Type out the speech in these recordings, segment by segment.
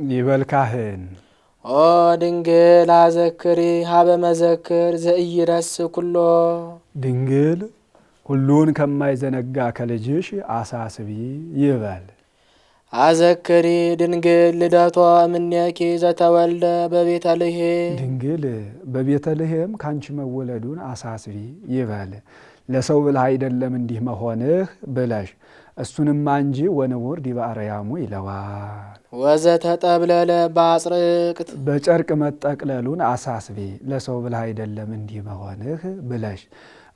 ይበልካህን ኦ ድንግል አዘክሪ ሀበ መዘክር ዘኢይረስ ኩሎ ድንግል ሁሉን ከማይዘነጋ ከልጅሽ አሳስቢ ይበል። አዘክሪ ድንግል ልደቷ እምኔኪ ዘተወልደ በቤተልሔም ድንግል በቤተልሔም ካንቺ መወለዱን አሳስቢ ይበል። ለሰው ብለህ አይደለም እንዲህ መሆንህ ብለሽ እሱንማ እንጂ ወንውር ዲበ አርያሙ ይለዋል። ወዘተጠብለለ በአጽርቅት በጨርቅ መጠቅለሉን አሳስቢ ለሰው ብለህ አይደለም እንዲህ መሆንህ ብለሽ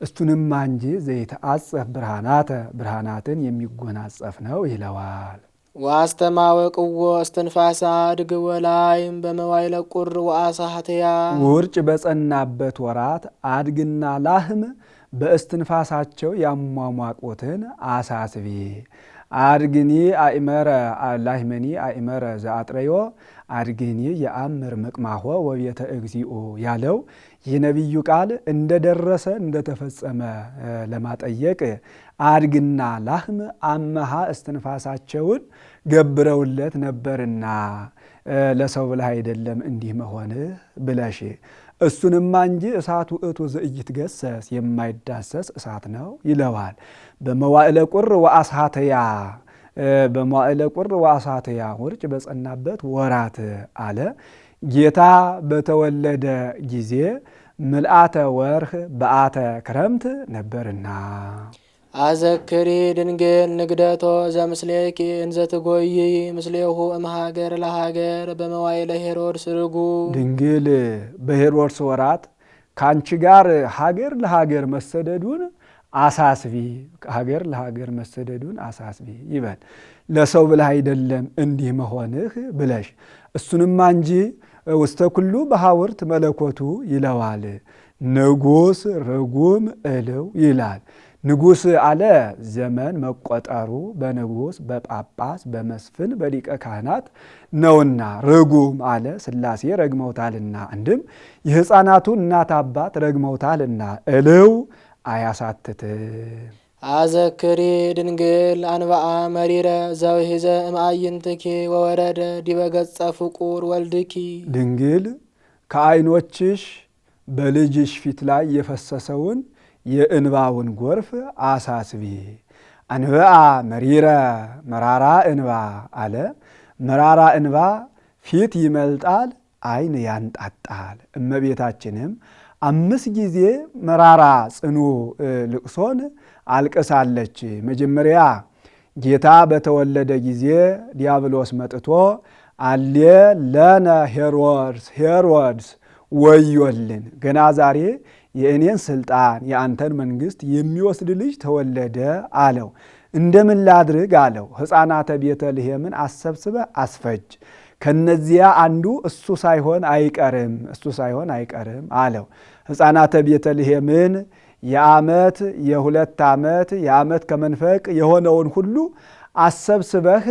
እሱንማ እንጂ ዘይተአጸፍ ብርሃናተ ብርሃናትን የሚጎናጸፍ ነው ይለዋል። ዋስተማወቅዎ እስትንፋሳ አድግ ወላይም በመዋይለ ቁር ወአሳህትያ ውርጭ በጸናበት ወራት አድግና ላህም በእስትንፋሳቸው ያሟሟቁትን አሳስቢ። አድግኒ አእመረ ላህመኒ አእመረ ዘአጥረዮ አድግኒ የአምር ምቅማሆ ወቤተ እግዚኦ ያለው የነቢዩ ቃል እንደደረሰ እንደተፈጸመ ለማጠየቅ አድግና ላህም አመሃ እስትንፋሳቸውን ገብረውለት ነበርና ለሰው ብለህ አይደለም እንዲህ መሆንህ ብለሽ እሱንማ እንጂ እሳቱ እቱ ዘኢይትገሰስ የማይዳሰስ እሳት ነው ይለዋል። በመዋዕለ ቁር ወአሳህትያ በመዋዕለ ቁር ወአሳህትያ ውርጭ በጸናበት ወራት አለ። ጌታ በተወለደ ጊዜ ምልአተ ወርህ በአተ ክረምት ነበርና። አዘክሪ ድንግል ንግደቶ ዘምስሌኪ እንዘትጎይ ምስሌሁ እምሃገር ለሃገር በመዋይለ ሄሮድስ ርጉ ድንግል በሄሮድስ ወራት ካንቺ ጋር ሀገር ለሀገር መሰደዱን አሳስቢ። ሀገር ለሀገር መሰደዱን አሳስቢ ይበል። ለሰው ብለህ አይደለም እንዲህ መሆንህ ብለሽ እሱንማ እንጂ ውስተ ኩሉ በሐውርት መለኮቱ ይለዋል። ንጉሥ ርጉም እልው ይላል። ንጉሥ አለ ዘመን መቆጠሩ በንጉሥ በጳጳስ በመስፍን በሊቀ ካህናት ነውና፣ ርጉም አለ ሥላሴ ረግመውታልና፣ አንድም የሕፃናቱ እናት አባት ረግመውታልና እልው አያሳትትም። አዘክሪ ድንግል አንበአ መሪረ ዘውሂዘ እምአይንትኪ ወወረደ ዲበ ገጸ ፍቁር ወልድኪ ድንግል ከዓይኖችሽ በልጅሽ ፊት ላይ የፈሰሰውን የእንባውን ጎርፍ አሳስቢ። አንበአ መሪረ መራራ እንባ አለ። መራራ እንባ ፊት ይመልጣል፣ ዓይን ያንጣጣል። እመቤታችንም 5 ጊዜ መራራ ጽኑ ልቅሶን አልቅሳለች። መጀመሪያ ጌታ በተወለደ ጊዜ ዲያብሎስ መጥቶ አሌ ለነ ሄሮድስ ወዮልን፣ ገና ዛሬ የእኔን ስልጣን የአንተን መንግሥት የሚወስድ ልጅ ተወለደ አለው። እንደምን ላድርግ አለው። ሕፃናተ ቤተልሔምን አሰብስበ አስፈጅ፣ ከነዚያ አንዱ እሱ ሳይሆን አይቀርም አለው። ሕፃናተ ቤተልሔምን የዓመት የ2 ዓመት የዓመት ከመንፈቅ የሆነውን ሁሉ አሰብስበህ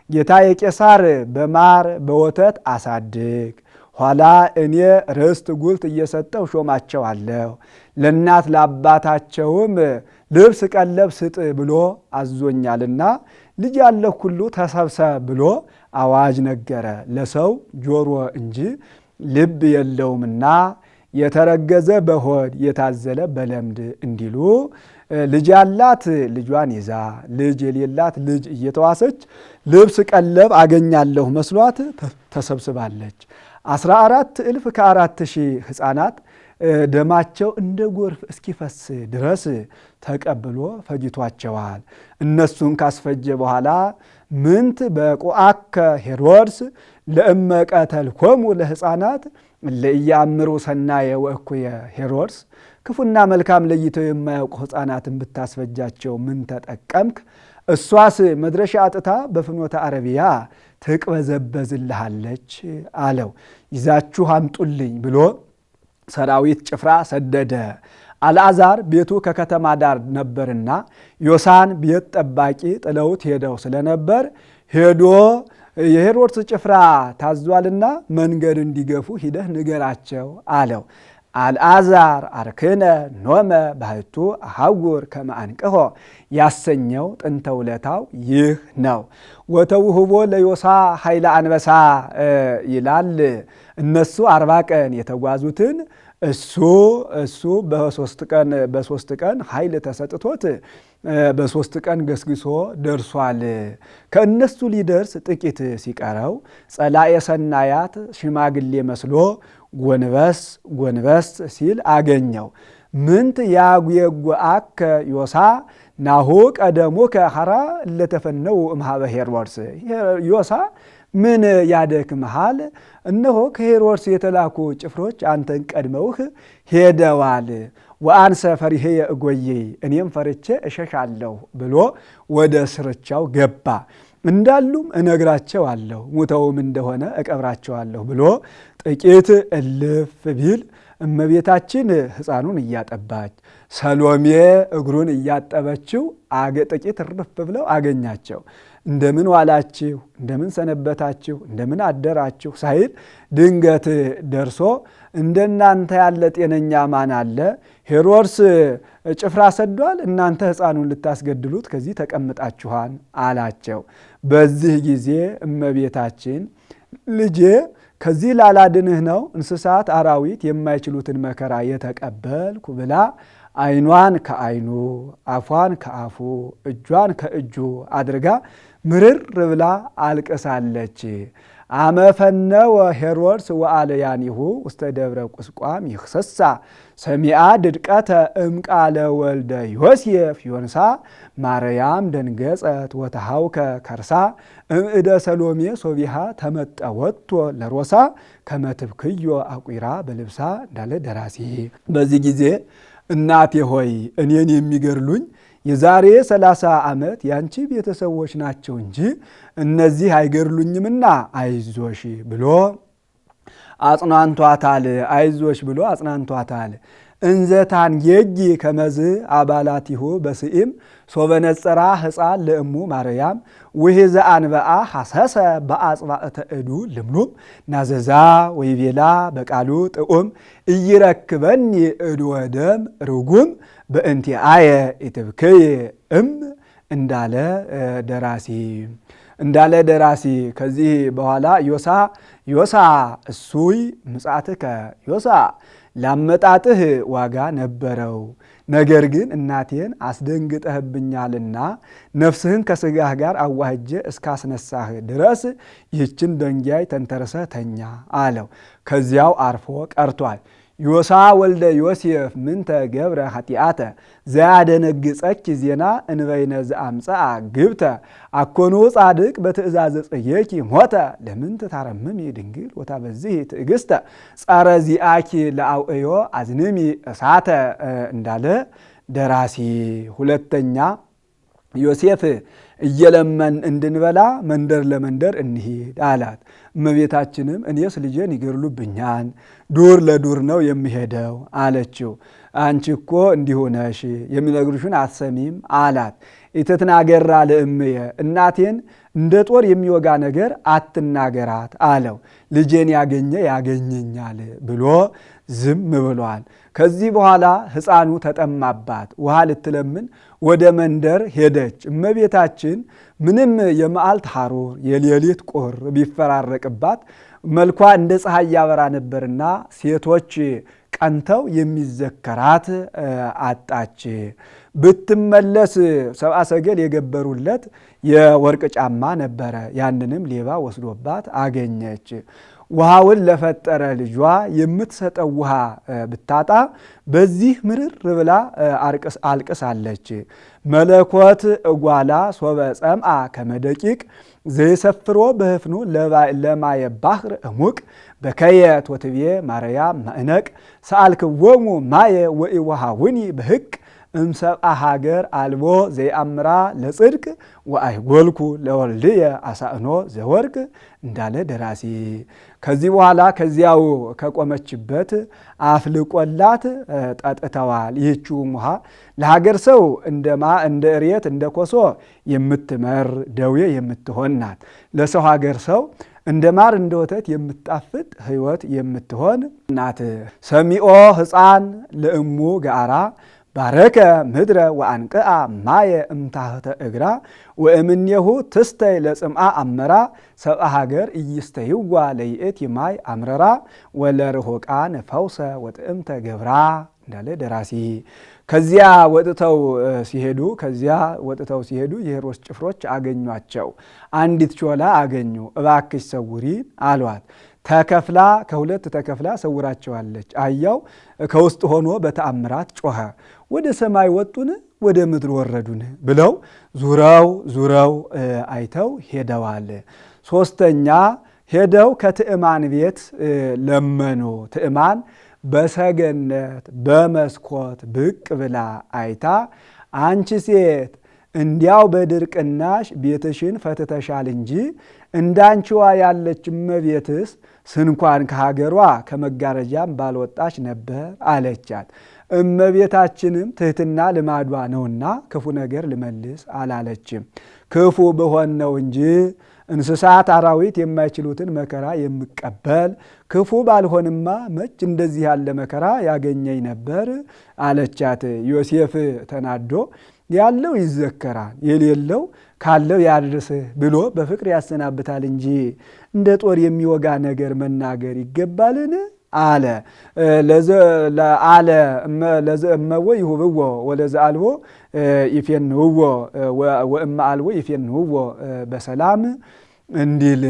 ጌታ የቄሳር በማር በወተት አሳድግ፣ ኋላ እኔ ርስት ጉልት እየሰጠው ሾማቸዋለሁ፣ ለእናት ለአባታቸውም ልብስ ቀለብ ስጥ ብሎ አዞኛልና ልጅ ያለህ ሁሉ ተሰብሰብ ብሎ አዋጅ ነገረ። ለሰው ጆሮ እንጂ ልብ የለውምና የተረገዘ በሆድ የታዘለ በለምድ እንዲሉ ልጅ ያላት ልጇን ይዛ ልጅ የሌላት ልጅ እየተዋሰች ልብስ ቀለብ አገኛለሁ መስሏት ተሰብስባለች። 14,000 ከ4,000 ሕፃናት ደማቸው እንደ ጎርፍ እስኪፈስ ድረስ ተቀብሎ ፈጅቷቸዋል። እነሱን ካስፈጀ በኋላ ምንት በቁአከ ሄሮድስ ለእመቀተልኮሙ ለሕፃናት ለኢያምሩ ሰናየ ወእኩየ ሄሮድስ ክፉና መልካም ለይተው የማያውቁ ሕፃናትን ብታስፈጃቸው ምን ተጠቀምክ? እሷስ መድረሻ አጥታ በፍኖተ አረቢያ ትቅበዘበዝልሃለች አለው። ይዛችሁ አምጡልኝ ብሎ ሰራዊት ጭፍራ ሰደደ። አልዓዛር ቤቱ ከከተማ ዳር ነበርና ዮሳን ቤት ጠባቂ ጥለውት ሄደው ስለነበር ሄዶ የሄሮድስ ጭፍራ ታዟልና መንገድ እንዲገፉ ሂደህ ንገራቸው አለው። አልዓዛር አርክነ ኖመ ባህቱ አሐውር ከመ አንቅሖ ያሰኘው ጥንተ ውለታው ይህ ነው። ወተውህቦ ለዮሳ ኃይለ አንበሳ ይላል። እነሱ 40 ቀን የተጓዙትን እሱ በሶስት ቀን ኃይል ተሰጥቶት በ3 ቀን ገስግሶ ደርሷል። ከእነሱ ሊደርስ ጥቂት ሲቀረው ጸላኤ ሰናያት ሽማግሌ መስሎ ጎንበስ ሲል አገኘው። ምንት ያጉየጉአከ ዮሳ ናሁ ቀደሙከ ሐራ ለተፈነው እምኀበ ሄሮድስ። ዮሳ ምን ያደክምሃል? እነሆ ከሄሮድስ የተላኩ ጭፍሮች አንተን ቀድመውህ ሄደዋል። ወአንሰ ፈሪሄ እጎዬ እኔም ፈርቼ እሸሻለሁ ብሎ ወደ ስርቻው ገባ። እንዳሉም እነግራቸዋለሁ፣ ሙተውም እንደሆነ እቀብራቸዋለሁ ብሎ ጥቂት እልፍ ቢል እመቤታችን ሕፃኑን እያጠባች ሰሎሜ እግሩን እያጠበችው ጥቂት እርፍ ብለው አገኛቸው። እንደምን ዋላችሁ፣ እንደምን ሰነበታችሁ፣ እንደምን አደራችሁ ሳይል ድንገት ደርሶ እንደናንተ ያለ ጤነኛ ማን አለ? ሄሮድስ ጭፍራ ሰዷል፣ እናንተ ሕፃኑን ልታስገድሉት ከዚህ ተቀምጣችኋን አላቸው። በዚህ ጊዜ እመቤታችን ልጄ ከዚህ ላላድንህ ነው እንስሳት አራዊት የማይችሉትን መከራ የተቀበልኩ ብላ ዓይኗን ከዓይኑ አፏን ከአፉ እጇን ከእጁ አድርጋ ምርር ብላ አልቅሳለች። አመፈነወ ሄሮድስ ወአልያኒሁ ውስተ ደብረ ቁስቋም ይኽሰሳ ሰሚአ ድድቀተ እምቃለ ወልደ ዮሴፍ ዮንሳ ማርያም ደንገጸት ወተሃውከ ከርሳ እምእደ ሰሎሜ ሶቢሃ ተመጠወቶ ለሮሳ ከመትብክዮ አቁራ በልብሳ እንዳለ ደራሲ። በዚህ ጊዜ እናቴ ሆይ እኔን የሚገድሉኝ የዛሬ 30 ዓመት ያንቺ ቤተሰቦች ናቸው እንጂ እነዚህ አይገድሉኝምና አይዞሽ ብሎ አጽናንቷታል። አይዞሽ ብሎ አጽናንቷታል። እንዘታን የጊ ከመዝ አባላቲሁ በስኢም ሶበነጸራ ሕፃን ለእሙ ማርያም ውሄዘ አንበአ ሐሰሰ በአጽባእተ እዱ ልምሉም ናዘዛ ወይቤላ በቃሉ ጥዑም እይረክበኒ እዱ ወደም ርጉም በእንቲአየ ኢትብክይ እንዳለ ደራሲ። ከዚህ በኋላ ዮሳ እሱይ ምጽአትከ ዮሳ ላመጣጥህ ዋጋ ነበረው። ነገር ግን እናቴን አስደንግጠህብኛልና ነፍስህን ከስጋህ ጋር አዋህጄ እስካስነሳህ ድረስ ይህችን ደንጋይ ተንተርሰህ ተኛ አለው። ከዚያው አርፎ ቀርቷል። ዮሳ ወልደ ዮሴፍ ምንተ ገብረ ኃጢአተ ዘያደነግጸኪ ዜና እንበይነ ዘአምፀአ ግብተ አኮኑ ጻድቅ በትእዛዘ ጽየኪ ሞተ ለምንት ታረምሚ ድንግል ወታበዚህ ትዕግስተ ጸረ ዚአኪ ለአውዕዮ አዝንሚ እሳተ እንዳለ ደራሲ። ሁለተኛ ዮሴፍ እየለመን እንድንበላ መንደር ለመንደር እንሂድ አላት። እመቤታችንም እኔስ ልጄን ይገድሉብኛል፣ ዱር ለዱር ነው የሚሄደው አለችው። አንቺ እኮ እንዲሁ ነሽ፣ የሚነግሩሽን አትሰሚም አላት። ኢትትናገራ ለእምየ እናቴን እንደ ጦር የሚወጋ ነገር አትናገራት አለው። ልጄን ያገኘ ያገኘኛል ብሎ ዝም ብሏል። ከዚህ በኋላ ሕፃኑ ተጠማባት፣ ውሃ ልትለምን ወደ መንደር ሄደች። እመቤታችን ምንም የመዓልት ሐሩር የሌሊት ቁር ቢፈራረቅባት መልኳ እንደ ፀሐይ ያበራ ነበርና ሴቶች ቀንተው የሚዘከራት አጣች። ብትመለስ ሰብአ ሰገል የገበሩለት የወርቅ ጫማ ነበረ። ያንንም ሌባ ወስዶባት አገኘች። ውሃውን ለፈጠረ ልጇ የምትሰጠው ውሃ ብታጣ በዚህ ምርር ብላ አልቅሳለች። መለኮት እጓላ ሶበ ጸምአ ከመደቂቅ ዘይሰፍሮ በህፍኑ ለማየ ባሕር እሙቅ በከየት ወትቤ ማርያም ማእነቅ ሰአልክዎሙ ማየ ወኢወሃውኒ በሕቅ እምሰብአ ሀገር አልቦ ዘይአምራ ለጽድቅ ወአይጎልኩ ለወልድየ አሳእኖ ዘወርቅ እንዳለ ደራሲ። ከዚህ በኋላ ከዚያው ከቆመችበት አፍልቆላት ጠጥተዋል። ይህችውም ውሃ ለሀገር ሰው እንደ እሬት እንደ ኮሶ የምትመር ደዌ የምትሆን ናት። ለሰው ሀገር ሰው እንደ ማር እንደ ወተት የምትጣፍጥ ሕይወት የምትሆን ናት። ሰሚኦ ሕፃን ለእሙ ገአራ ባረከ ምድረ ወአንቅአ ማየ እምታህተ እግራ ወእምኔሁ ትስተይ ለጽምአ አመራ ሰብአ ሀገር ኢይስተይዋ ለይእቲ ማይ አምረራ ወለርሆቃን ፈውሰ ወጥእምተ ገብራ እንዳለ ደራሲ። ከዚያ ወጥተው ሲሄዱ የሄሮድስ ጭፍሮች አገኟቸው። አንዲት ሾላ አገኙ። እባክሽ ሰውሪን አሏት። ከሁለት ተከፍላ ሰውራቸዋለች። አህያው ከውስጥ ሆኖ በተአምራት ጮኸ። ወደ ሰማይ ወጡን ወደ ምድር ወረዱን ብለው ዙረው አይተው ሄደዋል። ሶስተኛ ሄደው ከትዕማን ቤት ለመኑ። ትዕማን በሰገነት በመስኮት ብቅ ብላ አይታ አንቺ ሴት እንዲያው በድርቅናሽ ቤትሽን ፈትተሻል እንጂ እንዳንቺዋ ያለች እመቤትስ ስንኳን ከሀገሯ ከመጋረጃም ባልወጣች ነበር አለቻት። እመቤታችንም ትህትና ልማዷ ነውና ክፉ ነገር ልመልስ አላለችም። ክፉ ብሆን ነው እንጂ እንስሳት አራዊት የማይችሉትን መከራ የምቀበል ክፉ ባልሆንማ መች እንደዚህ ያለ መከራ ያገኘኝ ነበር አለቻት። ዮሴፍ ተናዶ ያለው ይዘከራል የሌለው ካለው ያድርስህ ብሎ በፍቅር ያሰናብታል እንጂ እንደ ጦር የሚወጋ ነገር መናገር ይገባልን አለ። እመወ ይሁብዎ ወለዘ አልቦ ይፌንውዎ ወእመ አልቦ ይፌንውዎ በሰላም እንዲል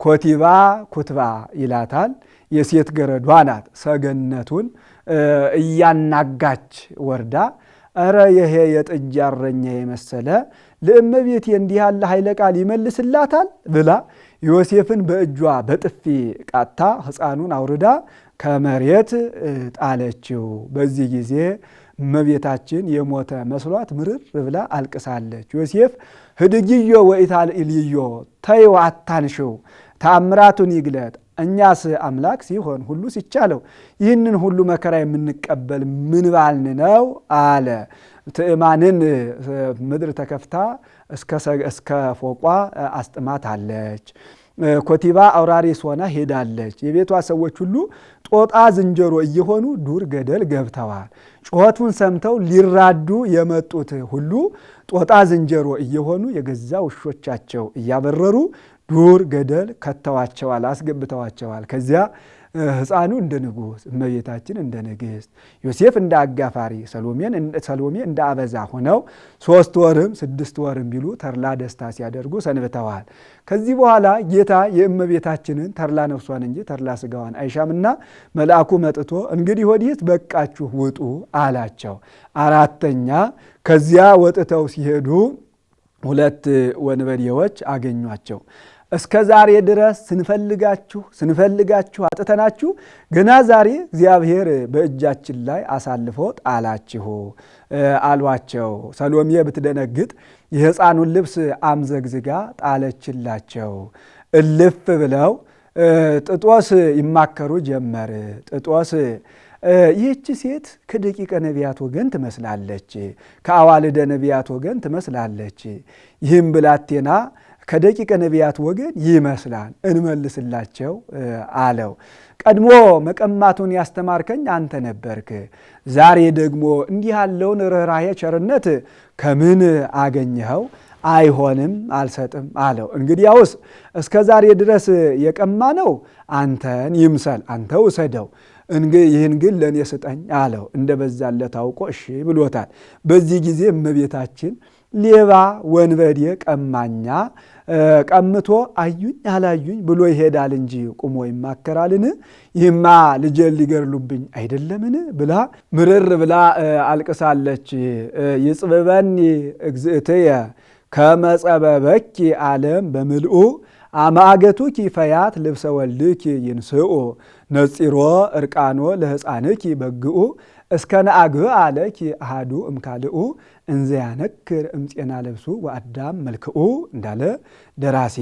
ኮቲባ ኩትባ ይላታል። የሴት ገረዷ ናት። ሰገነቱን እያናጋች ወርዳ እረ ይሄ የጥጃ እረኛ የመሰለ ለእመቤቴ እንዲህ ያለ ኃይለ ቃል ይመልስላታል ብላ ዮሴፍን በእጇ በጥፊ ቃታ ሕፃኑን አውርዳ ከመሬት ጣለችው። በዚህ ጊዜ እመቤታችን የሞተ መስሏት ምርር ብላ አልቅሳለች። ዮሴፍ ህድግዮ ወኢታልዕልዮ ተይው አታንሽው ተአምራቱን ይግለጥ እኛስ አምላክ ሲሆን ሁሉ ሲቻለው ይህንን ሁሉ መከራ የምንቀበል ምን ባልን ነው አለ። ትዕማንን ምድር ተከፍታ እስከ ፎቋ አስጥማታለች። ኮቲባ አውራሪስ ሆና ሄዳለች። የቤቷ ሰዎች ሁሉ ጦጣ ዝንጀሮ እየሆኑ ዱር ገደል ገብተዋል። ጩኸቱን ሰምተው ሊራዱ የመጡት ሁሉ ጦጣ ዝንጀሮ እየሆኑ የገዛ ውሾቻቸው እያበረሩ ዱር ገደል ከተዋቸዋል፣ አስገብተዋቸዋል። ከዚያ ሕፃኑ እንደ ንጉሥ፣ እመቤታችን እንደ ንግሥት፣ ዮሴፍ እንደ አጋፋሪ፣ ሰሎሜ እንደ አበዛ ሆነው 3 ወርም 6 ወርም ቢሉ ተርላ ደስታ ሲያደርጉ ሰንብተዋል። ከዚህ በኋላ ጌታ የእመቤታችንን ተርላ ነፍሷን እንጂ ተርላ ስጋዋን አይሻምና መልአኩ መጥቶ እንግዲህ ወዲህስ በቃችሁ ውጡ አላቸው። 4ተኛ ከዚያ ወጥተው ሲሄዱ 2 ወንበዴዎች አገኟቸው። እስከ ዛሬ ድረስ ስንፈልጋችሁ አጥተናችሁ ገና ዛሬ እግዚአብሔር በእጃችን ላይ አሳልፎ ጣላችሁ አሏቸው። ሰሎሜ ብትደነግጥ የሕፃኑን ልብስ አምዘግዝጋ ጣለችላቸው። እልፍ ብለው ጥጦስ ይማከሩ ጀመር። ጥጦስ ይህች ሴት ከደቂቀ ነቢያት ወገን ትመስላለች፣ ከአዋልደ ነቢያት ወገን ትመስላለች። ይህም ብላቴና ከደቂቀ ነቢያት ወገን ይመስላል፣ እንመልስላቸው አለው። ቀድሞ መቀማቱን ያስተማርከኝ አንተ ነበርክ፣ ዛሬ ደግሞ እንዲህ ያለውን ርኅራኄ ቸርነት ከምን አገኘኸው? አይሆንም አልሰጥም አለው። እንግዲያውስ እስከ ዛሬ ድረስ የቀማ ነው አንተን ይምሰል፣ አንተ ውሰደው፣ ይህን ግን ለእኔ ስጠኝ አለው። እንደ በዛለት አውቆ እሺ ብሎታል። በዚህ ጊዜ እመቤታችን ሌባ፣ ወንበዴ፣ ቀማኛ ቀምቶ አዩኝ አላዩኝ ብሎ ይሄዳል እንጂ ቁሞ ይማከራልን? ይህማ ልጄን ሊገድሉብኝ አይደለምን? ብላ ምርር ብላ አልቅሳለች። ይጽብበኒ እግዝእትየ ከመጸበበኪ ዓለም በምልኡ አማገቱኪ ፈያት ልብሰ ወልድኪ ይንስኡ ነጺሮ እርቃኖ ለሕፃንኪ በግኡ እስከ ነአግብ አለኪ አሃዱ እምካልኡ እንዘ ያነክር እምፄና ለብሱ ወአዳም መልክኡ እንዳለ ደራሲ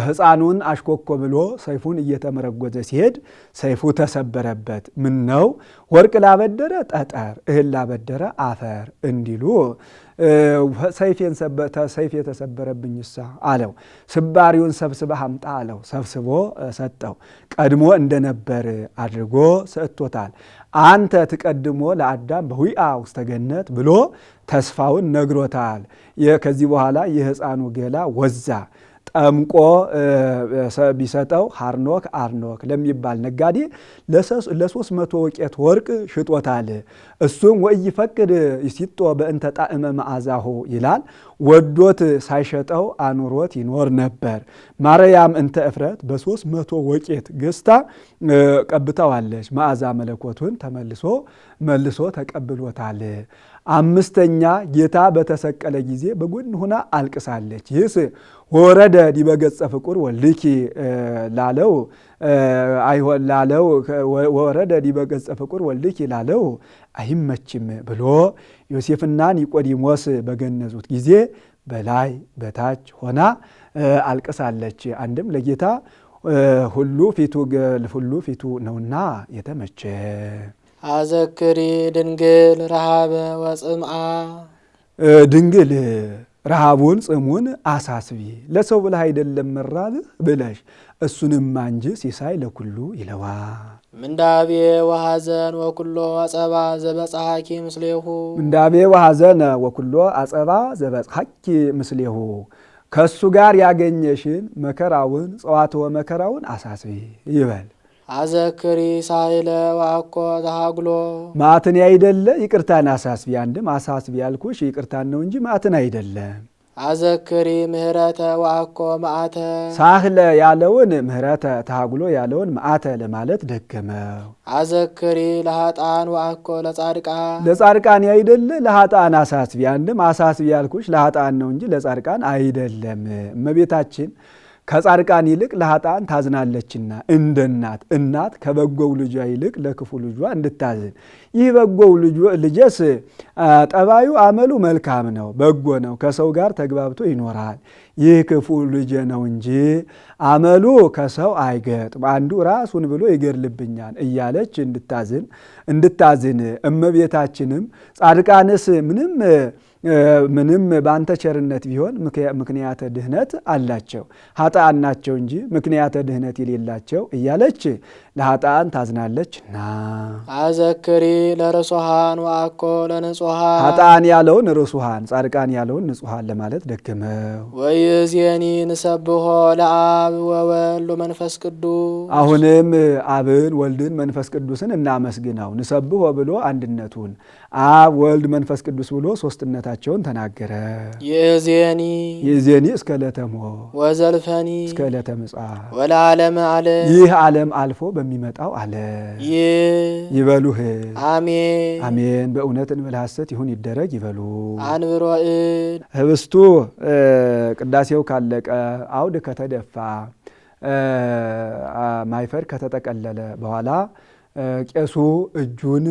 ሕፃኑን አሽኮኮ ብሎ ሰይፉን እየተመረጎዘ ሲሄድ ሰይፉ ተሰበረበት። ምን ነው ወርቅ ላበደረ ጠጠር፣ እህል ላበደረ አፈር እንዲሉ ሰይፍ የተሰበረብኝሳ አለው። ስባሪውን ሰብስበህ አምጣ አለው። ሰብስቦ ሰጠው። ቀድሞ እንደነበር አድርጎ ሰጥቶታል። አንተ ትቀድሞ ለአዳም በሁይአ ውስተ ገነት ብሎ ተስፋውን ነግሮታል። ከዚህ በኋላ የሕፃኑ ገላ ወዛ ጠምቆ ቢሰጠው ሃርኖክ አርኖክ ለሚባል ነጋዴ ለ300 ወቄት ወርቅ ሽጦታል። እሱም ወኢይፈቅድ ይሲጦ በእንተ ጣዕመ መዓዛሁ ይላል። ወዶት ሳይሸጠው አኑሮት ይኖር ነበር። ማርያም እንተ እፍረት በ300 ወቄት ገዝታ ቀብተዋለች። መዓዛ መለኮቱን መልሶ ተቀብሎታል። አምስተኛ ጌታ በተሰቀለ ጊዜ በጎን ሆና አልቅሳለች። ይህስ ወረደ ዲበ ገጸ ፍቁር ወልድኪ ላለው ወረደ ዲበ ገጸ ፍቁር ወልድኪ ላለው አይመችም ብሎ ዮሴፍና ኒቆዲሞስ በገነዙት ጊዜ በላይ በታች ሆና አልቅሳለች። አንድም ለጌታ ሁሉ ፊቱ ነውና የተመቸ። አዘክሪ ድንግል ረሃበ ወጽምአ ድንግል ረሃቡን ጽሙን አሳስቢ፣ ለሰው ብለህ አይደለም መራብህ ብለሽ እሱንማ እንጂ ሲሳይ ለኩሉ ይለዋ። ምንዳቤ ወሐዘን ወኩሎ አጸባ ዘበጽሐኪ ምስሌሁ ምንዳቤ ወሐዘን ወኩሎ አጸባ ዘበጽሐኪ ምስሌሁ ከእሱ ጋር ያገኘሽን መከራውን ጸዋትወ መከራውን አሳስቢ ይበል። አዘክሪ ሳይለ ወአኮ ተሃግሎ ማዕትን አይደለ ይቅርታን አሳስቢ። አንድም አሳስቢ ያልኩሽ ይቅርታን ነው እንጂ ማዕትን አይደለም። አዘክሪ ምህረተ ወአኮ መዓተ ሳህለ ያለውን ምህረተ ተሃግሎ ያለውን መዓተ ለማለት ደገመው። አዘክሪ ለሃጣን ወአኮ ለጻድቃን ለጻድቃን አይደለ ለሃጣን አሳስቢ። አንድም አሳስቢ ያልኩሽ ለሃጣን ነው እንጂ ለጻድቃን አይደለም። እመቤታችን ከጻድቃን ይልቅ ለሃጣን ታዝናለችና እንደ እናት ከበጎው ልጇ ይልቅ ለክፉ ልጇ እንድታዝን። ይህ በጎው ልጅስ ጠባዩ አመሉ መልካም ነው፣ በጎ ነው፣ ከሰው ጋር ተግባብቶ ይኖራል። ይህ ክፉ ልጅ ነው እንጂ አመሉ ከሰው አይገጥም፣ አንዱ ራሱን ብሎ ይገድልብኛል እያለች እንድታዝን እመቤታችንም ጻድቃንስ ምንም በአንተ ቸርነት ቢሆን ምክንያተ ድህነት አላቸው፣ ኃጥአን ናቸው እንጂ ምክንያተ ድህነት የሌላቸው እያለች ለኃጥአን ታዝናለችና። አዘክሪ ለርሱሃን ወአኮ ለንጹሃን ኃጥአን ያለውን ርሱሃን፣ ጻድቃን ያለውን ንጹሃን ለማለት ደገመው። ወይእዜኒ ንሰብሖ ለአብ ወወልድ ወመንፈስ ቅዱስ አሁንም አብን ወልድን መንፈስ ቅዱስን እናመስግነው። ንሰብሖ ብሎ አንድነቱን፣ አብ ወልድ መንፈስ ቅዱስ ብሎ ሶስትነታቸውን ተናገረ። ይእዜኒ እስከ ዕለተ ሞት ወዘልፈኒ እስከ ዕለተ ምጽአት ወለዓለመ ዓለም ይህ ዓለም አልፎ በሚመጣው ዓለም ይበሉህ። አሜን አሜን። በእውነት እንበል ሐሰት ይሁን ይደረግ ይበሉ። አንብሮ እድ ህብስቱ ቅዳሴው ካለቀ አውድ ከተደፋ ማይፈር ከተጠቀለለ በኋላ ቄሱ እጁን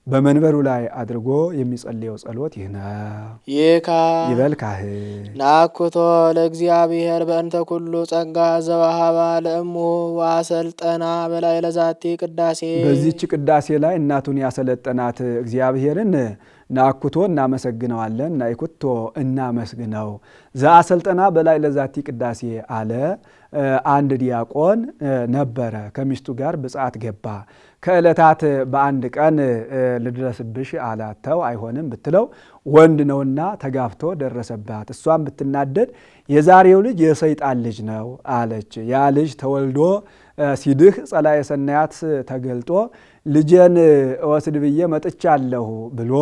በመንበሩ ላይ አድርጎ የሚጸልየው ጸሎት ይህ ነው። ይካ ይበል ካህን ናኩቶ ለእግዚአብሔር በእንተ ኩሉ ጸጋ ዘወሃባ ለእሙ ወአሰልጠና በላይ ለዛቲ ቅዳሴ። በዚህች ቅዳሴ ላይ እናቱን ያሰለጠናት እግዚአብሔርን ናኩቶ እናመሰግነዋለን። ናይኩቶ እናመስግነው። ዘአሰልጠና በላይ ለዛቲ ቅዳሴ አለ። አንድ ዲያቆን ነበረ። ከሚስቱ ጋር ብጽዓት ገባ። ከዕለታት በአንድ ቀን ልድረስብሽ አላት። ተው አይሆንም ብትለው ወንድ ነውና ተጋፍቶ ደረሰባት። እሷም ብትናደድ የዛሬው ልጅ የሰይጣን ልጅ ነው አለች። ያ ልጅ ተወልዶ ሲድህ ጸላኤ ሰናያት ተገልጦ ልጄን እወስድ ብዬ መጥቻለሁ ብሎ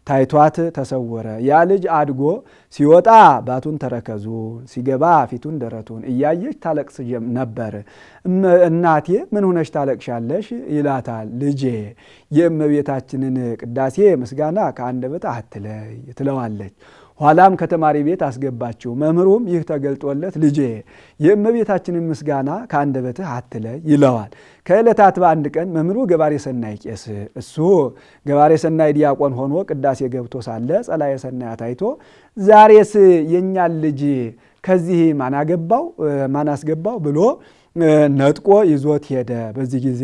ታይቷት ተሰወረ። ያ ልጅ አድጎ ሲወጣ ባቱን ተረከዙን ሲገባ ፊቱን ደረቱን እያየች ታለቅስ ነበር። እናቴ ምን ሆነሽ ታለቅሻለሽ ይላታል። ልጄ የእመቤታችንን ቅዳሴ ምስጋና ከአንደበትህ አትለይ ትለዋለች። ኋላም ከተማሪ ቤት አስገባችው። መምህሩም ይህ ተገልጦለት ልጄ የእመቤታችንን ምስጋና ከአንደበትህ አትለይ ይለዋል። ከዕለታት በአንድ ቀን መምህሩ ገባሬ ሰናይ ቄስ እሱ ገባሬ ሰናይ ዲያቆን ሆኖ ቅዳሴ ገብቶ ሳለ ጸላኤ ሰናያት አይቶ ዛሬስ የእኛን ልጅ ከዚህ ማን አስገባው ብሎ ነጥቆ ይዞት ሄደ። በዚህ ጊዜ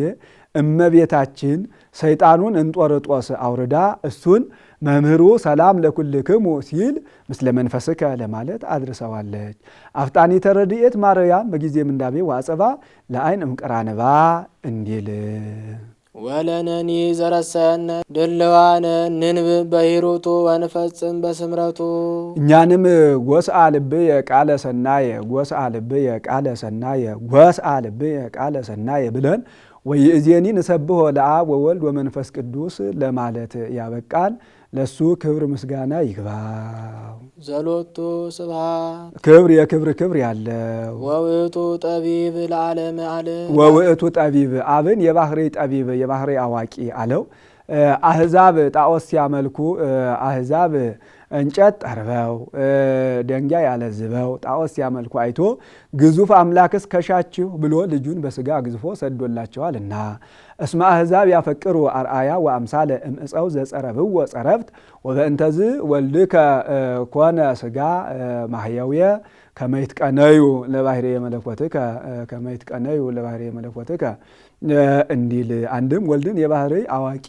እመቤታችን ሰይጣኑን እንጦርጦስ አውርዳ እሱን መምህሩ ሰላም ለኩልክሙ ሲል ምስለ መንፈስከ ለማለት አድርሰዋለች። አፍጣኒተ ረድኤት ማርያም በጊዜ ምንዳቤ ዋጸባ ለአይን እምቀራንባ እንዲል ወለነኒ ዘረሰነ ድልዋነ ንንብ በሂሩቱ ወንፈጽም በስምረቱ እኛንም ጎስአ ልብየ ቃለ ሰናየ ጎስአ ልብየ ቃለ ሰናየ ጎስአ ልብየ ቃለ ሰናየ ብለን ወይእዜኒ ንሰብሖ ለአብ ወወልድ ወመንፈስ ቅዱስ ለማለት ያበቃል። ለሱ ክብር ምስጋና ይግባው። ዘሎቱ ስብሐት ክብር የክብር ክብር ያለው ወውእቱ ጠቢብ ለዓለመ ዓለም ወውእቱ ጠቢብ አብን የባህሪ ጠቢብ የባህሪ አዋቂ አለው። አህዛብ ጣዖት ሲያመልኩ አህዛብ እንጨት ጠርበው ደንጋይ ያለዝበው ጣዖት ሲያመልኩ አይቶ ግዙፍ አምላክስ ከሻችሁ ብሎ ልጁን በስጋ ግዝፎ ሰዶላቸዋልና እስመ አህዛብ ያፈቅሩ አርአያ ወአምሳለ እምዕፀው ዘጸረብዎ ጸረብት ወበእንተዝ ወልድከ ኮነ ስጋ ማህያውየ ከመይትቀነዩ ለባህርየ መለኮትከ ከመይትቀነዩ ለባህርየ መለኮትከ እንዲል አንድም ወልድን የባህሪ አዋቂ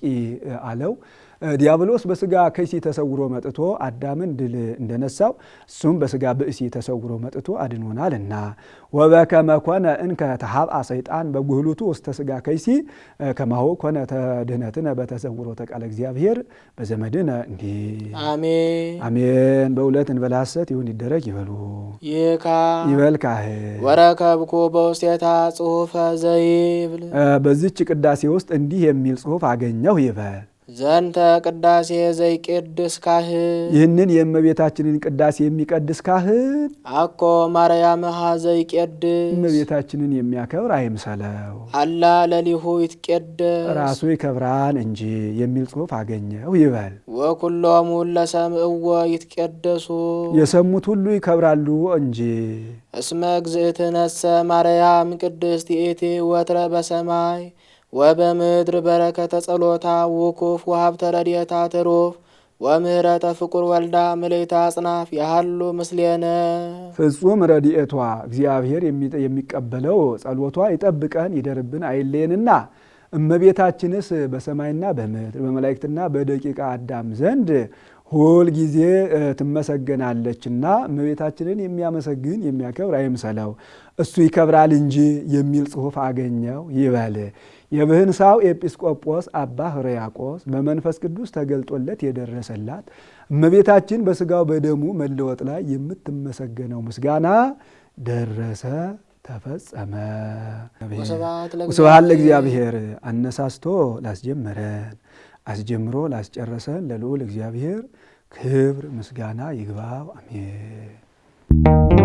አለው። ዲያብሎስ በስጋ ከይሲ ተሰውሮ መጥቶ አዳምን ድል እንደነሳው እሱም በስጋ ብእሲ ተሰውሮ መጥቶ አድኖናልና ወበከመ ኮነ እንከ ተሃብአ ሰይጣን በጉህሉቱ ውስተ ስጋ ከይሲ ከማሁ ኮነ ተድህነትነ በተሰውሮተ ቃለ እግዚአብሔር በዘመድነ እንዲል አሜን አሜን። በእውነት እንበለ ሐሰት ይሁን ይደረግ ይበሉ ይካ ይበልካህ ወረከብኩ በውስቴታ ጽሑፈ ዘይብል በዚች ቅዳሴ ውስጥ እንዲህ የሚል ጽሑፍ አገኘሁ ይበል ዘንተ ቅዳሴ ዘይቄድስ ካህን ይህንን የእመቤታችንን ቅዳሴ የሚቀድስ ካህን አኮ ማርያምሃ ዘይቄድስ እመቤታችንን የሚያከብር አይምሰለው አላ ለሊሁ ይትቄደስ ራሱ ይከብራል እንጂ የሚል ጽሑፍ አገኘው ይበል። ወኩሎሙ ለሰምዕዎ ይትቄደሱ የሰሙት ሁሉ ይከብራሉ እንጂ እስመ እግዝእትነሰ ማርያም ቅድስት ይእቲ ወትረ በሰማይ ወበምድር በረከተ ጸሎታ ውኩፍ ወሀብተ ረድኤታ ትሩፍ ወምህረተ ፍቁር ወልዳ ምልዕተ አጽናፍ ያሃሉ ምስሌነ ፍጹም ረድኤቷ እግዚአብሔር የሚቀበለው ጸሎቷ ይጠብቀን ይደርብን አይለየንና እመቤታችንስ በሰማይና በምድር በመላእክትና በደቂቀ አዳም ዘንድ ሁል ጊዜ ትመሰገናለችና እመቤታችንን የሚያመሰግን የሚያከብር አይምሰለው እሱ ይከብራል እንጂ የሚል ጽሑፍ አገኘው ይበል። የብህንሳው ኤጲስቆጶስ አባ ሕርያቆስ በመንፈስ ቅዱስ ተገልጦለት የደረሰላት እመቤታችን በስጋው በደሙ መለወጥ ላይ የምትመሰገነው ምስጋና ደረሰ ተፈጸመ። ወስብሐት ለእግዚአብሔር አነሳስቶ ላስጀመረን አስጀምሮ ላስጨረሰን ለልዑል እግዚአብሔር ክብር ምስጋና ይግባው አሜን።